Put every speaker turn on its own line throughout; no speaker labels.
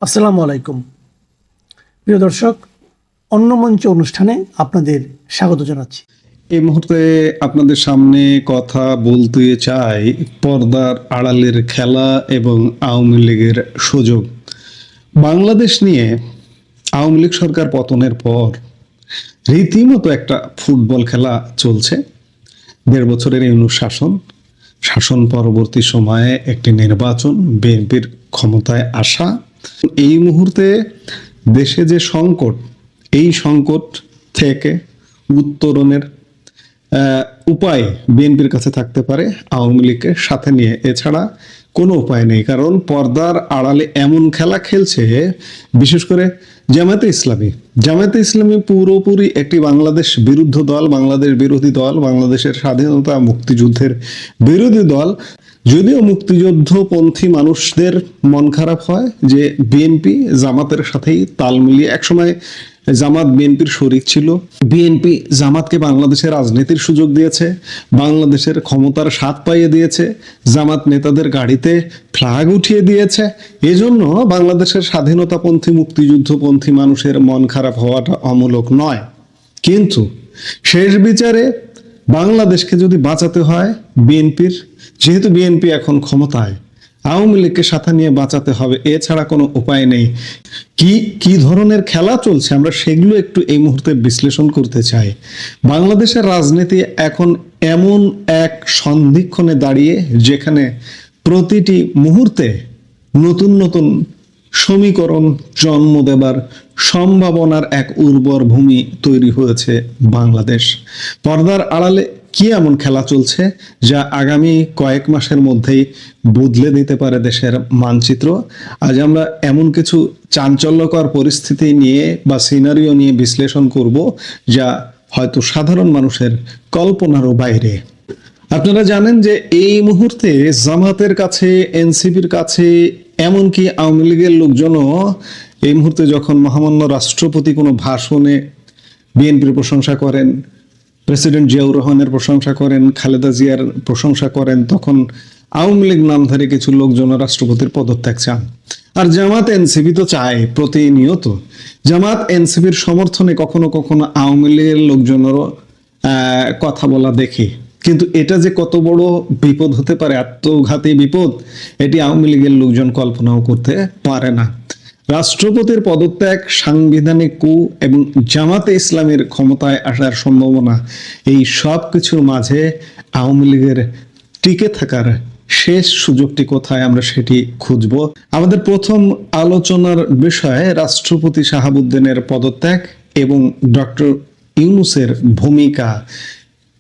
আসসালামু আলাইকুম প্রিয় দর্শক, অন্য মঞ্চ অনুষ্ঠানে আপনাদের স্বাগত জানাচ্ছি।
এই মুহূর্তে আপনাদের সামনে কথা বলতে চাই পর্দার আড়ালের খেলা এবং আওয়ামী লীগের সুযোগ। বাংলাদেশ নিয়ে আওয়ামী লীগ সরকার পতনের পর রীতিমতো একটা ফুটবল খেলা চলছে। ১.৫ বছরের ইউনূস শাসন পরবর্তী সময়ে একটি নির্বাচন, বিএনপির ক্ষমতায় আসা। এই মুহূর্তে দেশে যে সংকট, এই সংকট থেকে উত্তরণের উপায় বিএনপির কাছে থাকতে পারে আওয়ামী লীগকে সাথে নিয়ে, এছাড়া কোনো উপায় নেই। কারণ পর্দার আড়ালে এমন খেলা খেলছে, বিশেষ করে জামায়াতে ইসলামী পুরোপুরি একটি বাংলাদেশ বিরুদ্ধ দল, বাংলাদেশ বিরোধী দল, বাংলাদেশের স্বাধীনতা মুক্তিযুদ্ধের বিরোধী দল। যদিও মুক্তিযুদ্ধপন্থী মানুষদের মন খারাপ হয় যে বিএনপি জামাতের সাথেই তাল মিলিয়ে, একসময় জামাত বিএনপির শরিক ছিল, বিএনপি জামাতকে বাংলাদেশের রাজনীতির সুযোগ দিয়েছে, বাংলাদেশের ক্ষমতার স্বাদ পাইয়ে দিয়েছে, জামাত নেতাদের গাড়িতে ফ্ল্যাগ উঠিয়ে দিয়েছে। এজন্য বাংলাদেশের স্বাধীনতাপন্থী মুক্তিযুদ্ধপন্থী মানুষের মন খারাপ হওয়াটা অমূলক নয়। কিন্তু শেষ বিচারে বাংলাদেশকে যদি বাঁচাতে হয় বিএনপির, যেহেতু বিএনপি এখন ক্ষমতায়, আওয়ামী লীগকে সাথে নিয়ে বাঁচাতে হবে, এছাড়া কোনো উপায় নেই। কি ধরনের খেলা চলছে আমরা সেগুলো একটু এই মুহূর্তে বিশ্লেষণ করতে চাই। বাংলাদেশের রাজনীতি এখন এমন এক সন্ধিক্ষণে দাঁড়িয়ে, যেখানে প্রতিটি মুহূর্তে নতুন নতুন সমীকরণ জন্ম দেবার সম্ভাবনার এক উর্বর ভূমি তৈরি হয়েছে বাংলাদেশ। পর্দার আড়ালে কি এমন খেলা চলছে যা আগামী কয়েক মাসের মধ্যেই বদলে দিতে পারে দেশের মানচিত্র? আজ আমরা এমন কিছু চাঞ্চল্যকর পরিস্থিতি নিয়ে বা সিনারিও নিয়ে বিশ্লেষণ করব, যা হয়তো সাধারণ মানুষের কল্পনারও বাইরে। আপনারা জানেন যে এই মুহূর্তে জামাতের কাছে, এনসিপির কাছে, এমনকি আওয়ামী লীগের লোকজনও এই মুহূর্তে যখন মহামান্য রাষ্ট্রপতি কোনো ভাষণে বিএনপির প্রশংসা করেন, প্রেসিডেন্ট জিয়াউর রহমানের প্রশংসা করেন, খালেদা জিয়ার প্রশংসা করেন, তখন আওয়ামী লীগ নামধারী কিছু লোকজন রাষ্ট্রপতির পদত্যাগ চান। আর জামাত এনসিপি তো চায় প্রতিনিয়ত। জামাত এনসিপির সমর্থনে কখনো কখনো আওয়ামী লীগের লোকজনেরও কথা বলা দেখি। কিন্তু এটা যে কত বড় বিপদ হতে পারে, আত্মঘাতী বিপদ, এটি আওয়ামী লীগের লোকজন কল্পনাও করতে পারে না। রাষ্ট্রপতির পদত্যাগ, সাংবিধানিক কু এবং জামাতে ইসলামের ক্ষমতায় আসার সম্ভাবনা, এই সব কিছুর মাঝে আওয়ামী লীগের টিকে থাকার শেষ সুযোগটি কোথায়, আমরা সেটি খুঁজব। আমাদের প্রথম আলোচনার বিষয় রাষ্ট্রপতি শাহাবুদ্দিনের পদত্যাগ এবং ডক্টর ইউনূসের ভূমিকা।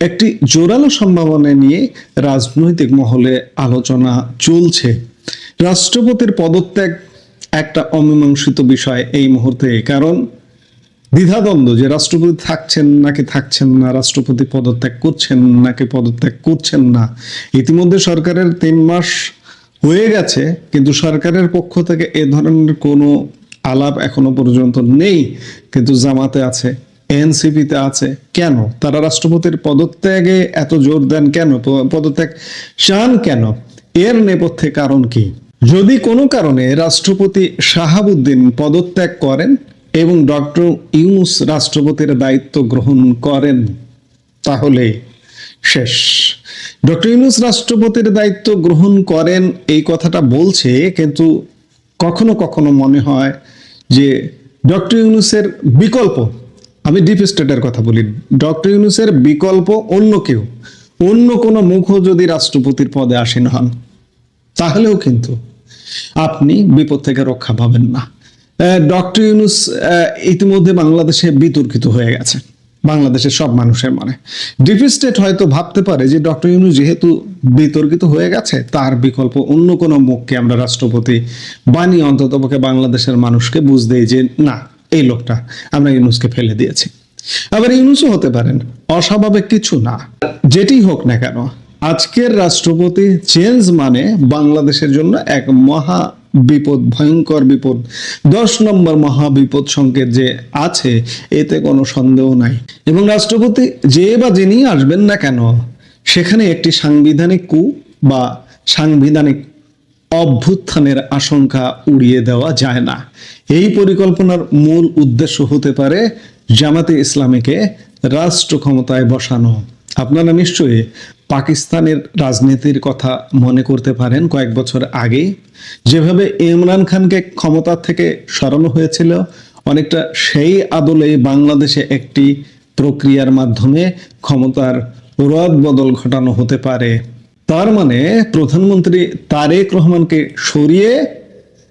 একটি জোরালো সম্ভাবনা নিয়ে রাজনৈতিক মহলে আলোচনা চলছে। রাষ্ট্রপতির পদত্যাগ একটা অমীমাংসিত বিষয় এই মুহূর্তে, কারণ দ্বিধাদ্বন্দ্ব যে রাষ্ট্রপতি থাকছেন নাকি থাকছেন না, রাষ্ট্রপতি পদত্যাগ করছেন নাকি পদত্যাগ করছেন না। ইতিমধ্যে সরকারের 3 মাস হয়ে গেছে, কিন্তু সরকারের পক্ষ থেকে এ ধরনের কোনো আলাপ এখনো পর্যন্ত নেই। কিন্তু জামাতে আছে, এনসিপিতে আছে। কেন তারা রাষ্ট্রপতির পদত্যাগে এত জোর দেন? কেন পদত্যাগ চান? কেন? এর নেপথ্যে কারণ কি? যদি কোনো কারণে রাষ্ট্রপতি শাহাবুদ্দিন পদত্যাগ করেন এবং ডক্টর ইউনূস রাষ্ট্রপতির দায়িত্ব গ্রহণ করেন, তাহলে শেষ। ডক্টর ইউনূস রাষ্ট্রপতির দায়িত্ব গ্রহণ করেন এই কথাটা বলছে, কিন্তু কখনো কখনো মনে হয় যে ডক্টর ইউনূসের বিকল্প, আমি ডিপ স্টেটের কথা বলি, ডক্টর ইউনূসের বিকল্প অন্য কেউ, অন্য কোনো মুখও যদি রাষ্ট্রপতির পদে আসীন হন, তাহলেও কিন্তু আপনি বিপদ থেকে রক্ষা পাবেন না। ডক্টর ইউনূস ইতিমধ্যে বাংলাদেশে বিতর্কিত হয়ে গেছে, বাংলাদেশের সব মানুষের মনে। ডিপ স্টেট হয়তো ভাবতে পারে যে ডক্টর ইউনূস যেহেতু বিতর্কিত হয়ে গেছে, তার বিকল্প অন্য কোনো মুখকে আমরা রাষ্ট্রপতি বানিয়ে অন্ততপক্ষে বাংলাদেশের মানুষকে বুঝতে দেই যে না, এই লোকটা, আমরা ইউনূসকে ফেলে দিয়েছি। আবার ইউনূসও হতে পারেন, অস্বাভাবিক কিছু না। যেটি হোক না কেন, আজকের রাষ্ট্রপতি চেঞ্জ মানে বাংলাদেশের জন্য এক মহা বিপদ, ভয়ঙ্কর বিপদ, 10 নম্বর মহাবিপদ সংকেত যে আছে, এতে কোনো সন্দেহ নাই। এবং রাষ্ট্রপতি যে বা যিনি আসবেন না কেন, সেখানে একটি সাংবিধানিক কু বা সাংবিধানিক অভ্যুত্থানের আশঙ্কা উড়িয়ে দেওয়া যায় না। এই পরিকল্পনার মূল উদ্দেশ্য হতে পারে জামাতে ইসলামীকে রাষ্ট্র ক্ষমতায় বসানো। আপনারা নিশ্চয়ই পাকিস্তানের রাজনীতির কথা মনে করতে পারেন। কয়েক বছর আগে যেভাবে ইমরান খানকে ক্ষমতা থেকে সরানো হয়েছিল, অনেকটা সেই আদলে বাংলাদেশে একটি প্রক্রিয়ার মাধ্যমে ক্ষমতার রদ বদল ঘটানো হতে পারে। তার মানে প্রধানমন্ত্রী তারেক রহমানকে সরিয়ে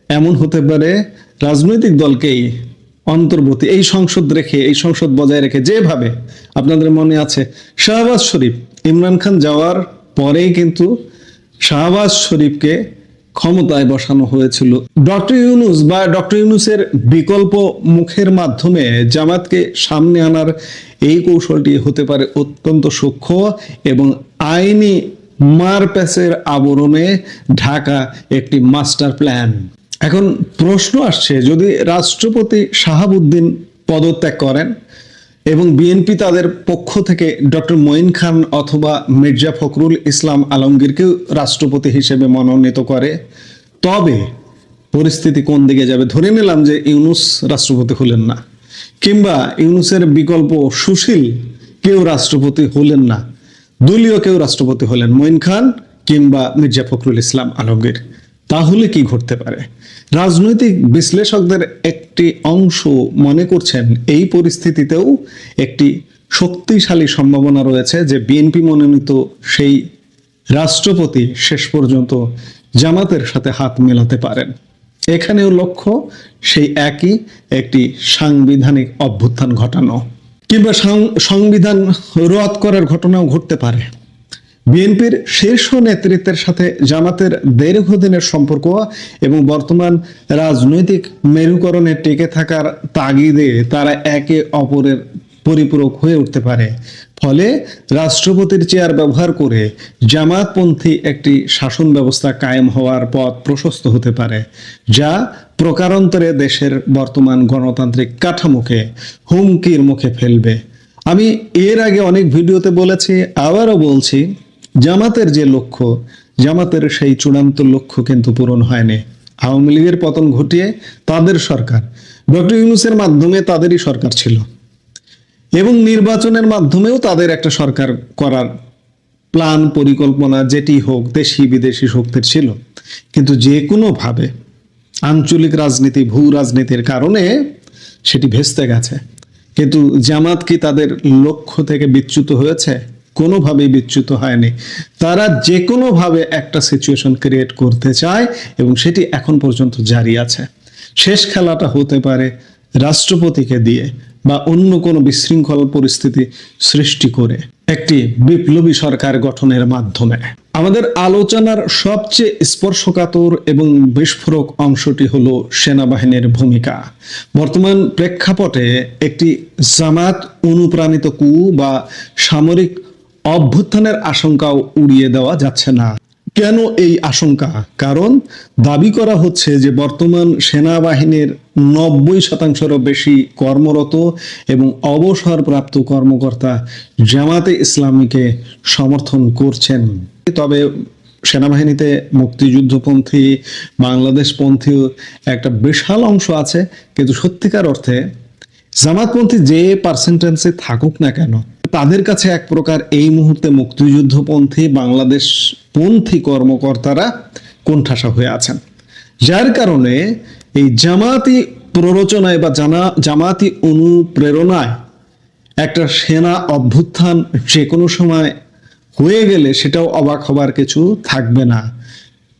এমন হতে পারে রাজনৈতিক দলকেই অন্তর্বর্তী এই সংসদ বজায় রেখে, যেভাবে আপনাদের মনে আছে শাহবাজ শরীফ, ইমরান খান যাওয়ার পরেই কিন্তু শাহবাজ শরীফকে ক্ষমতায় বসানো হয়েছিল। ডক্টর ইউনূস বা ডক্টর ইউনূসের বিকল্প মুখের মাধ্যমে জামাতকে সামনে আনার এই কৌশলটি হতে পারে অত্যন্ত সূক্ষ্ম এবং আইনি মারপ্যাচের আবরণে ঢাকা একটি মাস্টার প্ল্যান। এখন প্রশ্ন আসছে, যদি রাষ্ট্রপতি শাহাবুদ্দিন পদত্যাগ করেন এবং বিএনপি তাদের পক্ষ থেকে ডক্টর মঈন খান অথবা মির্জা ফখরুল ইসলাম আলমগীরকেও রাষ্ট্রপতি হিসেবে মনোনীত করে, তবে পরিস্থিতি কোন দিকে যাবে? ধরে নিলাম যে ইউনূস রাষ্ট্রপতি হলেন না, কিংবা ইউনূসের বিকল্প সুশীল কেউ রাষ্ট্রপতি হলেন না, দলীয় কেউ রাষ্ট্রপতি হলেন, মঈন খান কিংবা মির্জা ফখরুল ইসলাম আলমগীর, তাহলে কি ঘটতে পারে? রাজনৈতিক বিশ্লেষকদের একটি অংশ মনে করছেন এই পরিস্থিতিতেও একটি শক্তিশালী সম্ভাবনা রয়েছে যে বিএনপি মনোনীত সেই রাষ্ট্রপতি শেষ পর্যন্ত জামাতের সাথে হাত মেলাতে পারেন। এখানেও লক্ষ্য সেই একই, একটি সাংবিধানিক অভ্যুত্থান ঘটানো কিংবা সংবিধান রদ করার ঘটনাও ঘটতে পারে। বিএনপির শীর্ষ নেতৃত্বের সাথে জামাতের দীর্ঘদিনের সম্পর্ক এবং বর্তমান রাজনৈতিক মেরুকরণে টিকে থাকার তাগিদে তারা একে অপরের পরিপূরক হয়ে উঠতে পারে। ফলে রাষ্ট্রপতির চেয়ার ব্যবহার করে জামাতপন্থী একটি শাসন ব্যবস্থা কায়েম হওয়ার পথ প্রশস্ত হতে পারে, যা প্রকারান্তরে দেশের বর্তমান গণতান্ত্রিক কাঠামোকে হুমকির মুখে ফেলবে। আমি এর আগে অনেক ভিডিওতে বলেছি, আবারও বলছি, জামাতের যে লক্ষ্য, জামাতের সেই চূড়ান্ত লক্ষ্য কিন্তু পূরণ হয়নি। আওয়ামী লীগের পতন ঘটিয়ে তাদের সরকার, ডক্টর ইউনূসের মাধ্যমে তাদেরই সরকার ছিল এবং নির্বাচনের মাধ্যমেও তাদের একটা সরকার করার প্ল্যান পরিকল্পনা যেটি হোক দেশি বিদেশি শক্তির ছিল, কিন্তু যে কোনোভাবে আঞ্চলিক রাজনীতি, ভূ রাজনীতির কারণে সেটি ভেস্তে গেছে। কিন্তু জামাত কি তাদের লক্ষ্য থেকে বিচ্যুত হয়েছে? কোনোভাবেই বিচ্যুত হয়নি। তারা যে কোনোভাবে একটা সিচুয়েশন ক্রিয়েট করতে চায় এবং সেটি এখন পর্যন্ত জারি আছে। শেষ খেলাটা হতে পারে রাষ্ট্রপতিকে দিয়ে বা অন্য কোনো বিশৃঙ্খল পরিস্থিতি সৃষ্টি করে একটি বিপ্লবী সরকার গঠনের মাধ্যমে। আমাদের আলোচনার সবচেয়ে স্পর্শকাতর এবং বিস্ফোরক অংশটি হলো সেনাবাহিনীর ভূমিকা। বর্তমান প্রেক্ষাপটে একটি জামাত অনুপ্রাণিত কু বা সামরিক অভ্যুত্থানের আশঙ্কাও উড়িয়ে দেওয়া যাচ্ছে না। কেন এই আশঙ্কা? কারণ দাবি করা হচ্ছে যে বর্তমান সেনাবাহিনীর 90%-এরও বেশি কর্মরত এবং অবসরপ্রাপ্ত কর্মকর্তা জামাতে ইসলামীকে সমর্থন করছেন। তবে সেনাবাহিনীতে মুক্তিযুদ্ধপন্থী, বাংলাদেশপন্থী একটা বিশাল অংশ আছে, কিন্তু সত্যিকার অর্থে জামাতপন্থী যে পার্সেন্টেজে থাকুক না কেন, তাদের কাছে এক প্রকার এই মুহূর্তে মুক্তিযুদ্ধপন্থী, বাংলাদেশপন্থী কর্মকর্তারা কোণঠাসা হয়ে আছেন। যার কারণে এই জামাতি প্ররোচনায় বা জামাতি অনুপ্রেরণায় একটা সেনা অভ্যুত্থান যে কোনো সময় হয়ে গেলে সেটাও অবাক হবার কিছু থাকবে না।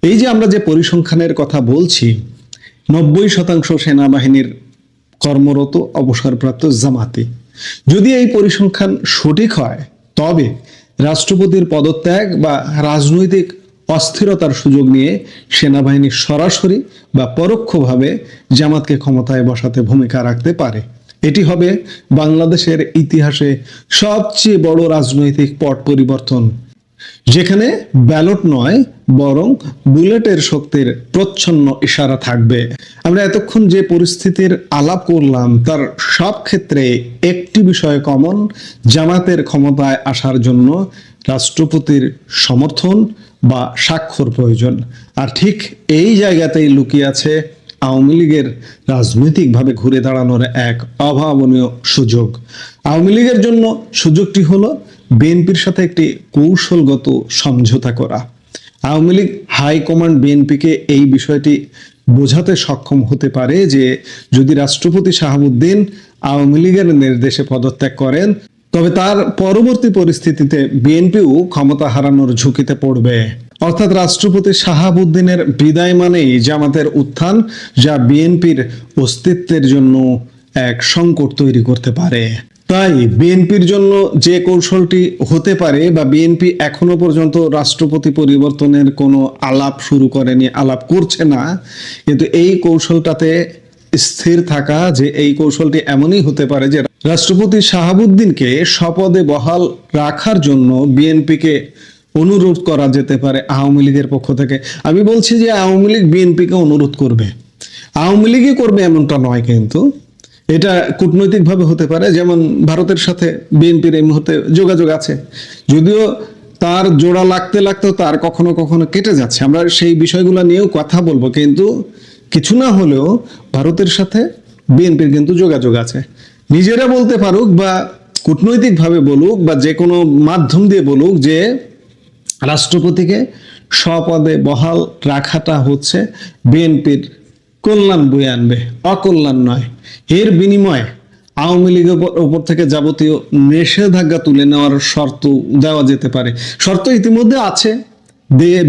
এই যে আমরা যে পরিসংখ্যানের কথা বলছি, 90% সেনাবাহিনীর কর্মরত অবসরপ্রাপ্ত জামাতি, যদি এই পরিসংখ্যান সঠিক হয়, তবে রাষ্ট্রপতির পদত্যাগ বা রাজনৈতিক অস্থিরতার সুযোগ নিয়ে সেনাবাহিনী সরাসরি বা পরোক্ষভাবে জামাতকে ক্ষমতায় বসাতে ভূমিকা রাখতে পারে। এটি হবে বাংলাদেশের ইতিহাসে সবচেয়ে বড় রাজনৈতিক পট পরিবর্তন, যেখানে ব্যালট নয় বরং বুলেটের শক্তির প্রচ্ছন্ন ইশারা থাকবে। আমরা এতক্ষণ যে পরিস্থিতির আলাপ করলাম তার সব ক্ষেত্রে একটি বিষয় কমন: জামাতের ক্ষমতায় আসার জন্য রাষ্ট্রপতির সমর্থন বা স্বাক্ষর প্রয়োজন। আর ঠিক এই জায়গাতেই লুকিয়ে আছে আওয়ামী লীগের রাজনৈতিকভাবে ঘুরে দাঁড়ানোর এক অভাবনীয় সুযোগ। আওয়ামী লীগের জন্য সুযোগটি হলো বিএনপির সাথে একটি কৌশলগত সমঝোতা করা। আওয়ামী লীগ হাইকমান্ড বিএনপিকে এই বিষয়টি বোঝাতে সক্ষম হতে পারে যে যদি রাষ্ট্রপতি শাহাবুদ্দিন আওয়ামী লীগের নির্দেশে পদত্যাগ করেন তবে তার পরবর্তী পরিস্থিতিতে বিএনপিও ক্ষমতা হারানোর ঝুঁকিতে পড়বে। অর্থাৎ রাষ্ট্রপতি শাহাবুদ্দিনের বিদায় মানেই জামাতের উত্থান, যা বিএনপির অস্তিত্বের জন্য এক সংকট তৈরি করতে পারে। তাই বিএনপির জন্য যে কৌশলটি হতে পারে, বা বিএনপি এখনো পর্যন্ত রাষ্ট্রপতি পরিবর্তনের কোনো আলাপ শুরু করেনি, আলাপ করছে না, কিন্তু এই কৌশলটাতে স্থির থাকা যে এই কৌশলটি এমনই হতে পারে যে রাষ্ট্রপতি শাহাবুদ্দিনকে স্বপদে বহাল রাখার জন্য বিএনপিকে অনুরোধ করা যেতে পারে আওয়ামী লীগের পক্ষ থেকে। আমি বলছি যে আওয়ামী লীগ বিএনপিকে অনুরোধ করবে, আওয়ামী লীগই করবে এমনটা নয়, কিন্তু এটা কূটনৈতিকভাবে হতে পারে। যেমন ভারতের সাথে বিএনপির এই মুহূর্তে যোগাযোগ আছে, যদিও তার জোড়া লাগতে লাগতেও তার কখনো কখনো কেটে যাচ্ছে, আমরা সেই বিষয়গুলো নিয়েও কথা বলবো, কিন্তু কিছু না হলেও ভারতের সাথে বিএনপির কিন্তু যোগাযোগ আছে। নিজেরা বলতে পারুক বা কূটনৈতিকভাবে বলুক বা যে কোনো মাধ্যম দিয়ে বলুক যে রাষ্ট্রপতিকে স্বপদে বহাল রাখাটা হচ্ছে বিএনপির কল্যাণ বয়ে আনবে, অকল্যাণ নয়। এর বিনিময়ে আওয়ামী লীগের উপর থেকে যাবতীয় নিষেধাজ্ঞা তুলে নেওয়ার শর্ত দেওয়া যেতে পারে। শর্ত ইতিমধ্যে আছে,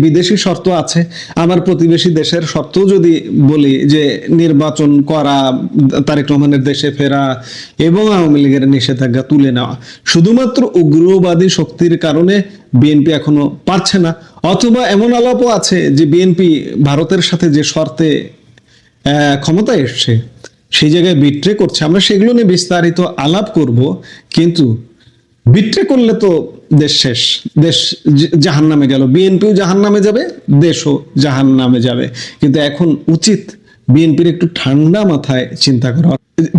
বিদেশি শর্ত আছে। আমার প্রতিবেশী দেশের শর্ত যদি বলি যে নির্বাচন করা, তারেক রহমানের দেশে ফেরা এবং আওয়ামী লীগের নিষেধাজ্ঞা তুলে নেওয়া, শুধুমাত্র উগ্রবাদী শক্তির কারণে বিএনপি এখনো পারছে না। অথবা এমন আলাপও আছে যে বিএনপি ভারতের সাথে যে শর্তে ক্ষমতায় এসছে সেই জায়গায় বিট্রে করছে। আমরা সেগুলো নিয়ে বিস্তারিত আলাপ করব, কিন্তু বিট্রে করলে তো দেশ শেষ, দেশ জাহান্নামে গেল, বিএনপিও জাহান্নামে যাবে, দেশও জাহান্নামে যাবে। কিন্তু এখন উচিত বিএনপির একটু ঠান্ডা মাথায় চিন্তা করা।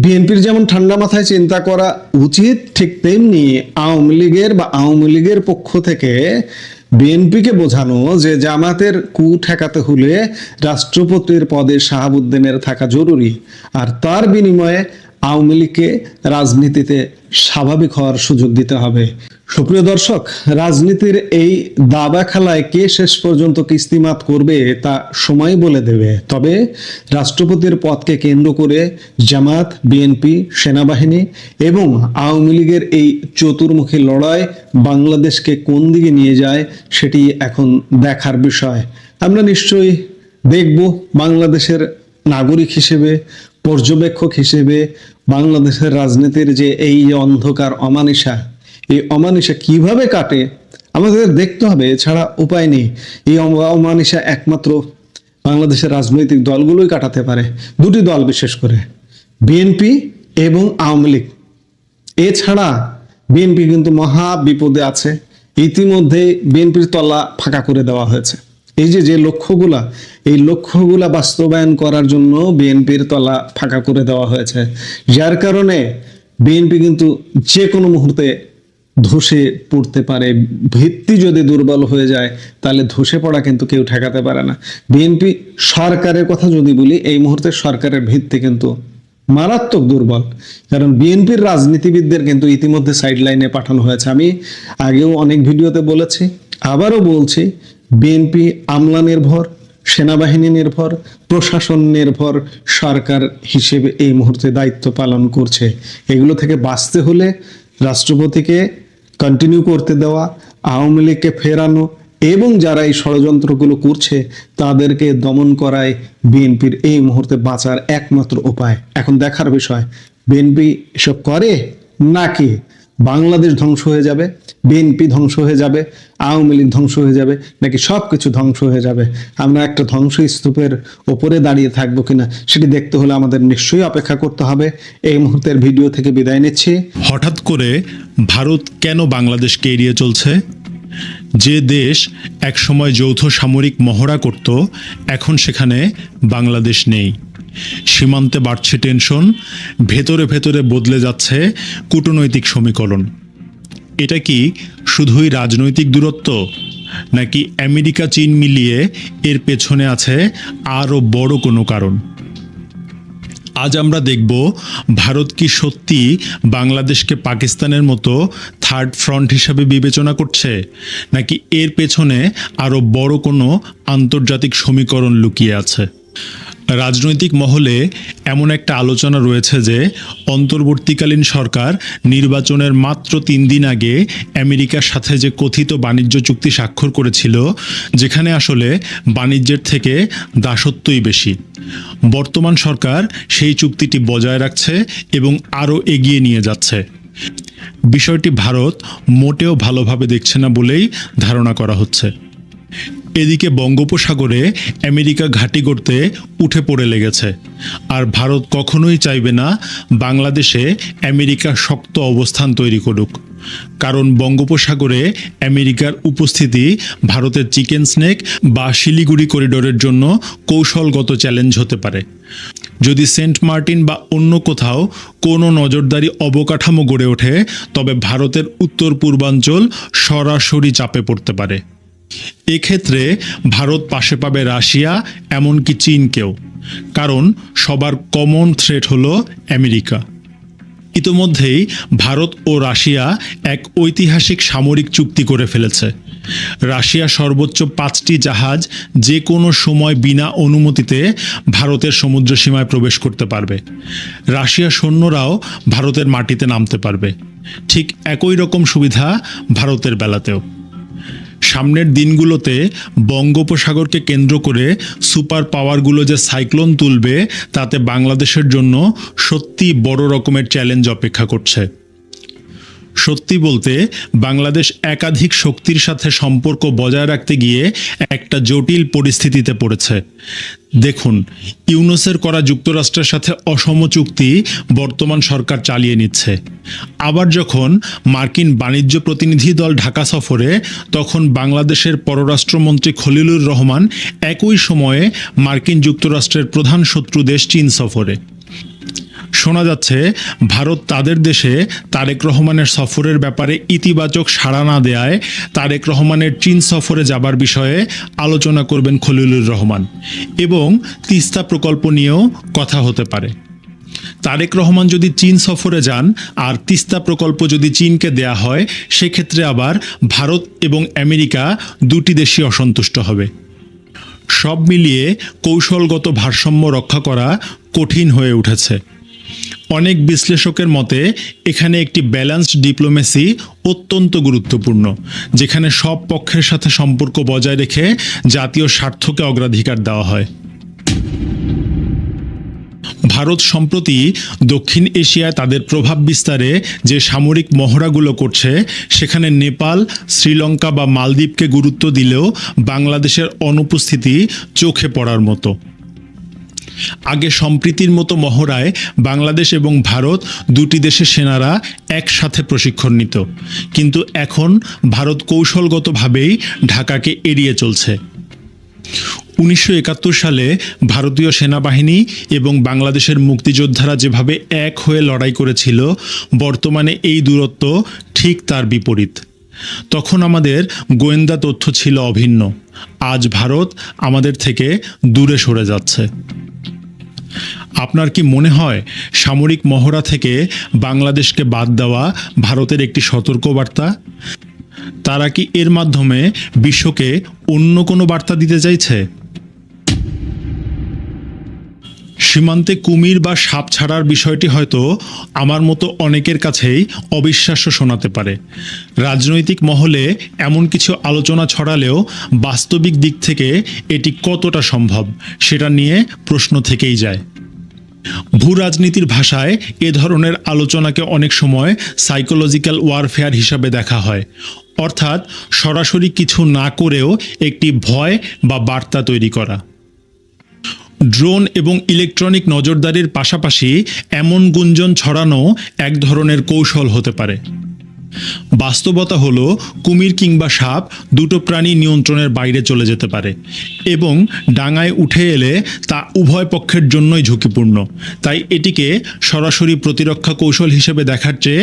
বিএনপির যেমন ঠান্ডা মাথায় চিন্তা করা উচিত, ঠিক তেমনি আওয়ামী লীগের পক্ষ থেকে বিএনপিকে বোঝানো যে জামাতের কু ঠেকাতে হলে রাষ্ট্রপতির পদে শাহাবুদ্দিনের থাকা জরুরি, আর তার বিনিময়ে আওয়ামী লীগকে রাজনীতিতে স্বাভাবিক হওয়ার সুযোগ দিতে হবে। সুপ্রিয় দর্শক, রাজনীতির এই দাবা খেলায় কে শেষ পর্যন্ত কিস্তিমাত করবে তা সময় বলে দেবে। তবে রাষ্ট্রপতির পদকে কেন্দ্র করে জামাত, বিএনপি, সেনাবাহিনী এবং আওয়ামী লীগের এই চতুর্মুখী লড়াই বাংলাদেশকে কোন দিকে নিয়ে যায় সেটি এখন দেখার বিষয়। আমরা নিশ্চয়ই দেখব, বাংলাদেশের নাগরিক হিসেবে, পর্যবেক্ষক হিসেবে বাংলাদেশের রাজনীতির যে এই অন্ধকার অমানিসা, এই অমানিসা কিভাবে কাটে আমাদের দেখতে হবে, এছাড়া উপায় নেই। এই অমানিসা একমাত্র বাংলাদেশের রাজনৈতিক দলগুলোই কাটাতে পারে, দুটি দল বিশেষ করে, বিএনপি এবং আওয়ামী লীগ। এছাড়া বিএনপি কিন্তু মহা বিপদে আছে। ইতিমধ্যে বিএনপির তলা ফাঁকা করে দেওয়া হয়েছে। এই যে লক্ষ্যগুলা বাস্তবায়ন করার জন্য বিএনপির তলা ফাঁকা করে দেওয়া হয়েছে, যার কারণে বিএনপি কিন্তু যে কোনো মুহূর্তে ধসে পড়তে পারে। ভিত্তি যদি দুর্বল হয়ে যায় তাহলে ধসে পড়া কিন্তু কেউ ঠেকাতে পারে না। বিএনপি সরকারের কথা যদি বলি, এই মুহূর্তে সরকারের ভিত্তি কিন্তু মারাত্মক দুর্বল, কারণ বিএনপির রাজনীতিবিদদের কিন্তু ইতিমধ্যে সাইডলাইনে পাঠানো হয়েছে। আমি আগেও অনেক ভিডিওতে বলেছি, আবারও বলছি, বিএনপি আমলা নির্ভর, সেনাবাহিনী নির্ভর, প্রশাসন নির্ভর সরকার হিসেবে এই মুহূর্তে দায়িত্ব পালন করছে। এগুলো থেকে বাঁচতে হলে রাষ্ট্রপতিকে কন্টিনিউ করতে দেওয়া, আওয়ামী লীগকে ফেরানো এবং যারা এই ষড়যন্ত্রগুলো করছে তাদেরকে দমন করাই বিএনপির এই মুহূর্তে বাঁচার একমাত্র উপায়। এখন দেখার বিষয়, বিএনপি এসব করে নাকি বাংলাদেশ ধ্বংস হয়ে যাবে, বিএনপি ধ্বংস হয়ে যাবে, আওয়ামী লীগ ধ্বংস হয়ে যাবে, নাকি সবকিছু ধ্বংস হয়ে যাবে। আমরা একটা ধ্বংসস্তূপের ওপরে দাঁড়িয়ে থাকবো কিনা সেটি দেখতে হলে আমাদের নিশ্চয়ই অপেক্ষা করতে হবে। এই মুহূর্তের ভিডিও থেকে বিদায় নিচ্ছি।
হঠাৎ করে ভারত কেন বাংলাদেশকে এড়িয়ে চলছে? যে দেশ একসময় যৌথ সামরিক মহড়া করত, এখন সেখানে বাংলাদেশ নেই। সীমান্তে বাড়ছে টেনশন, ভেতরে ভেতরে বদলে যাচ্ছে কূটনৈতিক সমীকরণ। এটা কি শুধুই রাজনৈতিক দূরত্ব, নাকি আমেরিকা চীন মিলিয়ে এর পেছনে আছে আরও বড় কোনো কারণ? আজ আমরা দেখব ভারত কি সত্যি বাংলাদেশকে পাকিস্তানের মতো থার্ড ফ্রন্ট হিসাবে বিবেচনা করছে, নাকি এর পেছনে আরও বড় কোনো আন্তর্জাতিক সমীকরণ লুকিয়ে আছে? রাজনৈতিক মহলে এমন একটা আলোচনা রয়েছে যে অন্তর্বর্তীকালীন সরকার নির্বাচনের মাত্র 3 দিন আগে আমেরিকার সাথে যে কথিত বাণিজ্য চুক্তি স্বাক্ষর করেছিল, যেখানে আসলে বাণিজ্যের থেকে দাসত্বই বেশি, বর্তমান সরকার সেই চুক্তিটি বজায় রাখছে এবং আরও এগিয়ে নিয়ে যাচ্ছে। বিষয়টি ভারত মোটেও ভালোভাবে দেখছে না বলেই ধারণা করা হচ্ছে। এদিকে বঙ্গোপসাগরে আমেরিকা ঘাঁটি করতে উঠে পড়ে লেগেছে, আর ভারত কখনোই চাইবে না বাংলাদেশে আমেরিকা শক্ত অবস্থান তৈরি করুক, কারণ বঙ্গোপসাগরে আমেরিকার উপস্থিতি ভারতের চিকেন স্নেক বা শিলিগুড়ি করিডোরের জন্য কৌশলগত চ্যালেঞ্জ হতে পারে। যদি সেন্ট মার্টিন বা অন্য কোথাও কোনো নজরদারি অবকাঠামো গড়ে ওঠে, তবে ভারতের উত্তর পূর্বাঞ্চল সরাসরি চাপে পড়তে পারে। এক্ষেত্রে ভারত পাশে পাবে রাশিয়া, এমনকি চীনকেও, কারণ সবার কমন থ্রেট হলো আমেরিকা। ইতোমধ্যেই ভারত ও রাশিয়া এক ঐতিহাসিক সামরিক চুক্তি করে ফেলেছে। রাশিয়া সর্বোচ্চ 5টি জাহাজ যে কোনো সময় বিনা অনুমতিতে ভারতের সমুদ্র সীমায় প্রবেশ করতে পারবে। রাশিয়া সৈন্যরাও ভারতের মাটিতে নামতে পারবে। ঠিক একই রকম সুবিধা ভারতের বেলাতেও। সামনের দিনগুলোতে বঙ্গোপসাগরকে কেন্দ্র করে সুপার পাওয়ারগুলো যে সাইক্লোন তুলবে, তাতে বাংলাদেশের জন্য সত্যি বড় রকমের চ্যালেঞ্জ অপেক্ষা করছে। সত্যি বলতে বাংলাদেশ একাধিক শক্তির সাথে সম্পর্ক বজায় রাখতে গিয়ে একটা জটিল পরিস্থিতিতে পড়েছে। দেখুন, ইউনুসের করা যুক্তরাষ্ট্রের সাথে অসম চুক্তি বর্তমান সরকার চালিয়ে নিচ্ছে। আবার যখন মার্কিন বাণিজ্য প্রতিনিধি দল ঢাকা সফরে, তখন বাংলাদেশের পররাষ্ট্রমন্ত্রী খলিলুর রহমান একই সময়ে মার্কিন যুক্তরাষ্ট্রের প্রধান শত্রু দেশ চীন সফরে। শোনা যাচ্ছে ভারত তাদের দেশে তারেক রহমানের সফরের ব্যাপারে ইতিবাচক সাড়া না দেয়ায় তারেক রহমানের চীন সফরে যাবার বিষয়ে আলোচনা করবেন খলিলুর রহমান, এবং তিস্তা প্রকল্প নিয়েও কথা হতে পারে। তারেক রহমান যদি চীন সফরে যান আর তিস্তা প্রকল্প যদি চীনকে দেয়া হয়, সেক্ষেত্রে আবার ভারত এবং আমেরিকা দুটি দেশই অসন্তুষ্ট হবে। সব মিলিয়ে কৌশলগত ভারসাম্য রক্ষা করা কঠিন হয়ে উঠেছে। অনেক বিশ্লেষকের মতে এখানে একটি ব্যালেন্সড ডিপ্লোমেসি অত্যন্ত গুরুত্বপূর্ণ, যেখানে সব পক্ষের সাথে সম্পর্ক বজায় রেখে জাতীয় স্বার্থকে অগ্রাধিকার দেওয়া হয়। ভারত সম্প্রতি দক্ষিণ এশিয়ায় তাদের প্রভাব বিস্তারে যে সামরিক মহড়াগুলো করছে, সেখানে নেপাল, শ্রীলঙ্কা বা মালদ্বীপকে গুরুত্ব দিলেও বাংলাদেশের অনুপস্থিতি চোখে পড়ার মতো। আগে সম্প্রীতির মতো মহড়ায় বাংলাদেশ এবং ভারত দুটি দেশের সেনারা একসাথে প্রশিক্ষণ নিত, কিন্তু এখন ভারত কৌশলগতভাবেই ঢাকাকে এড়িয়ে চলছে। 1971 সালে ভারতীয় সেনাবাহিনী এবং বাংলাদেশের মুক্তিযোদ্ধারা যেভাবে এক হয়ে লড়াই করেছিল, বর্তমানে এই দূরত্ব ঠিক তার বিপরীত। তখন আমাদের গোয়েন্দা তথ্য ছিল অভিন্ন। আজ ভারত আমাদের থেকে দূরে সরে যাচ্ছে। আপনার কি মনে হয় সামরিক মহড়া থেকে বাংলাদেশকে বাদ দেওয়া ভারতের একটি সতর্কবার্তা? তারা কি এর মাধ্যমে বিশ্বকে অন্য কোনো বার্তা দিতে চাইছে? সীমান্তে কুমির বা সাপ ছাড়ার বিষয়টি হয়তো আমার মতো অনেকের কাছেই অবিশ্বাস্য শোনাতে পারে। রাজনৈতিক মহলে এমন কিছু আলোচনা ছড়ালেও বাস্তবিক দিক থেকে এটি কতটা সম্ভব, সেটা নিয়ে প্রশ্ন থেকেই যায়। ভূ রাজনীতির ভাষায় এ ধরনের আলোচনাকে অনেক সময় সাইকোলজিক্যাল ওয়ারফেয়ার হিসাবে দেখা হয়, অর্থাৎ সরাসরি কিছু না করেও একটি ভয় বা বার্তা তৈরি করা। ড্রোন এবং ইলেকট্রনিক নজরদারির পাশাপাশি এমন গুঞ্জন ছড়ানো এক ধরনের কৌশল হতে পারে। বাস্তবতা হলো কুমির কিংবা সাপ দুটো প্রাণী নিয়ন্ত্রণের বাইরে চলে যেতে পারে এবং ডাঙায় উঠে এলে তা উভয় পক্ষের জন্যই ঝুঁকিপূর্ণ। তাই এটিকে সরাসরি প্রতিরক্ষা কৌশল হিসেবে দেখার চেয়ে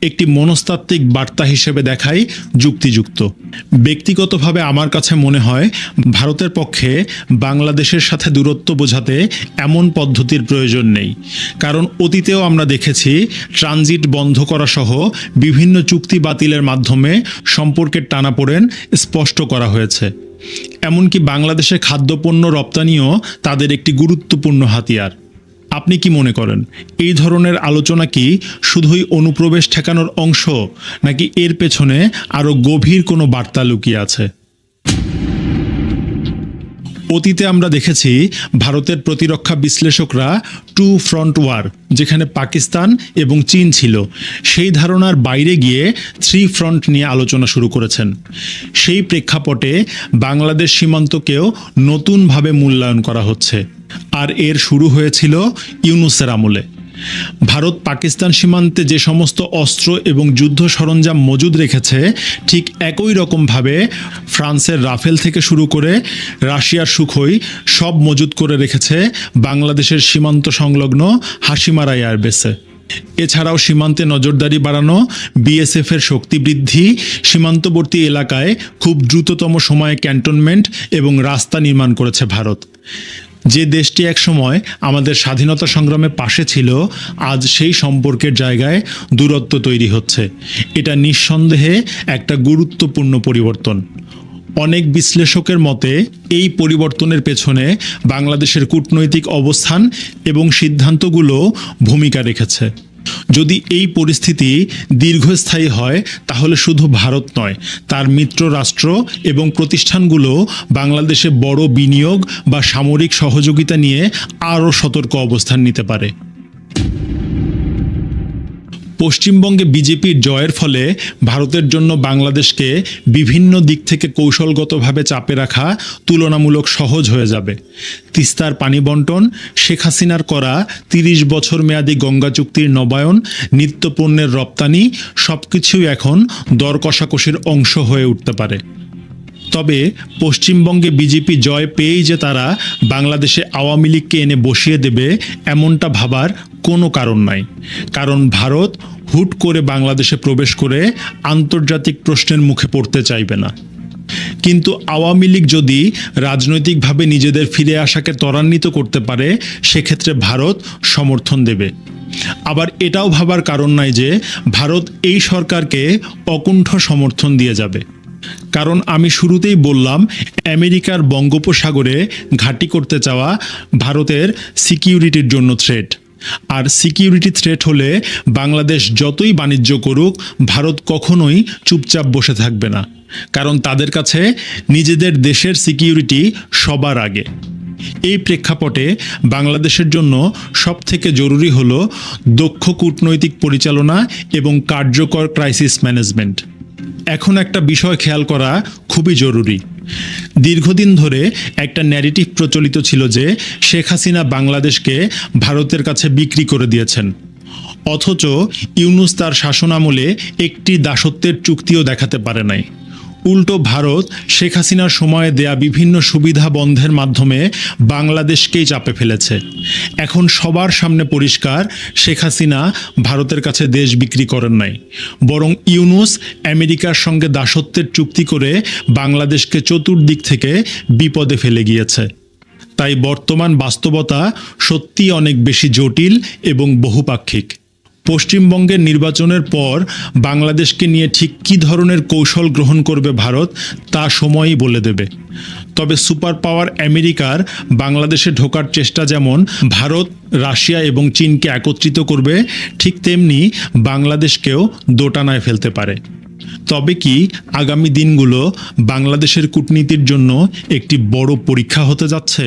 একটি মনস্তাত্ত্বিক বার্তা হিসেবে দেখাই যুক্তিযুক্ত। ব্যক্তিগতভাবে আমার কাছে মনে হয় ভারতের পক্ষে বাংলাদেশের সাথে দূরত্ব বোঝাতে এমন পদ্ধতির প্রয়োজন নেই, কারণ অতীতেও আমরা দেখেছি ট্রানজিট বন্ধ করা সহ বিভিন্ন চুক্তি বাতিলের মাধ্যমে সম্পর্কের টানাপোড়েন স্পষ্ট করা হয়েছে। এমনকি বাংলাদেশে খাদ্যপণ্য রপ্তানিও তাদের একটি গুরুত্বপূর্ণ হাতিয়ার। আপনি কি মনে করেন এই ধরনের আলোচনা কি শুধুই অনুপ্রবেশ ঠেকানোর অংশ, নাকি এর পেছনে আরও গভীর কোনো বার্তা লুকিয়ে আছে? অতীতে আমরা দেখেছি ভারতের প্রতিরক্ষা বিশ্লেষকরা টু ফ্রন্ট ওয়ার, যেখানে পাকিস্তান এবং চীন ছিল, সেই ধারণার বাইরে গিয়ে থ্রি ফ্রন্ট নিয়ে আলোচনা শুরু করেছেন। সেই প্রেক্ষাপটে বাংলাদেশ সীমান্তকেও নতুনভাবে মূল্যায়ন করা হচ্ছে, আর এর শুরু হয়েছিল ইউনূসের আমলে। ভারত পাকিস্তান সীমান্তে যে সমস্ত অস্ত্র এবং যুদ্ধ সরঞ্জাম মজুদ রেখেছে, ঠিক একই রকমভাবে ফ্রান্সের রাফেল থেকে শুরু করে রাশিয়ার সুখোই সব মজুদ করে রেখেছে বাংলাদেশের সীমান্ত সংলগ্ন হাসিমারা এয়ারবেসে। এছাড়াও সীমান্তে নজরদারি বাড়ানো, বিএসএফ এর শক্তি বৃদ্ধি, সীমান্তবর্তী এলাকায় খুব দ্রুততম সময়ে ক্যান্টনমেন্ট এবং রাস্তা নির্মাণ করেছে ভারত। যে দেশটি একসময় আমাদের স্বাধীনতা সংগ্রামে পাশে ছিল, আজ সেই সম্পর্কের জায়গায় দূরত্ব তৈরি হচ্ছে। এটা নিঃসন্দেহে একটা গুরুত্বপূর্ণ পরিবর্তন। অনেক বিশ্লেষকের মতে এই পরিবর্তনের পেছনে বাংলাদেশের কূটনৈতিক অবস্থান এবং সিদ্ধান্তগুলো ভূমিকা রেখেছে। যদি এই পরিস্থিতি দীর্ঘস্থায়ী হয়, তাহলে শুধু ভারত নয়, তার মিত্র রাষ্ট্র এবং প্রতিষ্ঠানগুলো বাংলাদেশে বড় বিনিয়োগ বা সামরিক সহযোগিতা নিয়ে আরও সতর্ক অবস্থান নিতে পারে। পশ্চিমবঙ্গে বিজেপির জয়ের ফলে ভারতের জন্য বাংলাদেশকে বিভিন্ন দিক থেকে কৌশলগতভাবে চাপে রাখা তুলনামূলক সহজ হয়ে যাবে। তিস্তার পানি বন্টন, শেখ হাসিনার করা 30 বছর মেয়াদী গঙ্গা চুক্তির নবায়ন, নিত্যপণ্যের রপ্তানি, সবকিছুই এখন দর কষাকষির অংশ হয়ে উঠতে পারে। তবে পশ্চিমবঙ্গে বিজেপি জয় পেয়েই যে তারা বাংলাদেশে আওয়ামী লীগকে এনে বসিয়ে দেবে, এমনটা ভাবার কোনো কারণ নাই। কারণ ভারত হুট করে বাংলাদেশে প্রবেশ করে আন্তর্জাতিক প্রশ্নের মুখে পড়তে চাইবে না। কিন্তু আওয়ামী লীগ যদি রাজনৈতিকভাবে নিজেদের ফিরে আসাকে ত্বরান্বিত করতে পারে, সেক্ষেত্রে ভারত সমর্থন দেবে। আবার এটাও ভাবার কারণ নাই যে ভারত এই সরকারকে অকুণ্ঠ সমর্থন দিয়ে যাবে। কারণ আমি শুরুতেই বললাম, আমেরিকার বঙ্গোপসাগরে ঘাঁটি করতে চাওয়া ভারতের সিকিউরিটির জন্য থ্রেট। আর সিকিউরিটি থ্রেট হলে বাংলাদেশ যতই বাণিজ্য করুক, ভারত কখনোই চুপচাপ বসে থাকবে না। কারণ তাদের কাছে নিজেদের দেশের সিকিউরিটি সবার আগে। এই প্রেক্ষাপটে বাংলাদেশের জন্য সবথেকে জরুরি হলো দক্ষ কূটনৈতিক পরিচালনা এবং কার্যকর ক্রাইসিস ম্যানেজমেন্ট। এখন একটা বিষয় খেয়াল করা খুবই জরুরি। দীর্ঘদিন ধরে একটা ন্যারেটিভ প্রচলিত ছিল যে শেখ হাসিনা বাংলাদেশকে ভারতের কাছে বিক্রি করে দিয়েছেন, অথচ ইউনূস তার শাসনামলে একটি দাসত্বের চুক্তিও দেখাতে পারে নাই। উল্টো ভারত শেখ হাসিনার সময়ে দেয়া বিভিন্ন সুবিধা বন্ধের মাধ্যমে বাংলাদেশকেই চাপে ফেলেছে। এখন সবার সামনে পরিষ্কার, শেখ হাসিনা ভারতের কাছে দেশ বিক্রি করেন নাই, বরং ইউনূস আমেরিকার সঙ্গে দাসত্বের চুক্তি করে বাংলাদেশকে চতুর্দিক থেকে বিপদে ফেলে গিয়েছে। তাই বর্তমান বাস্তবতা সত্যিই অনেক বেশি জটিল এবং বহুপাক্ষিক। পশ্চিমবঙ্গের নির্বাচনের পর বাংলাদেশকে নিয়ে ঠিক কী ধরনের কৌশল গ্রহণ করবে ভারত, তা সময়ই বলে দেবে। তবে সুপার পাওয়ার আমেরিকার বাংলাদেশে ঢোকার চেষ্টা যেমন ভারত, রাশিয়া এবং চীনকে একত্রিত করবে, ঠিক তেমনি বাংলাদেশকেও দোটানায় ফেলতে পারে। তবে কি আগামী দিনগুলো বাংলাদেশের কূটনীতির জন্য একটি বড় পরীক্ষা হতে যাচ্ছে?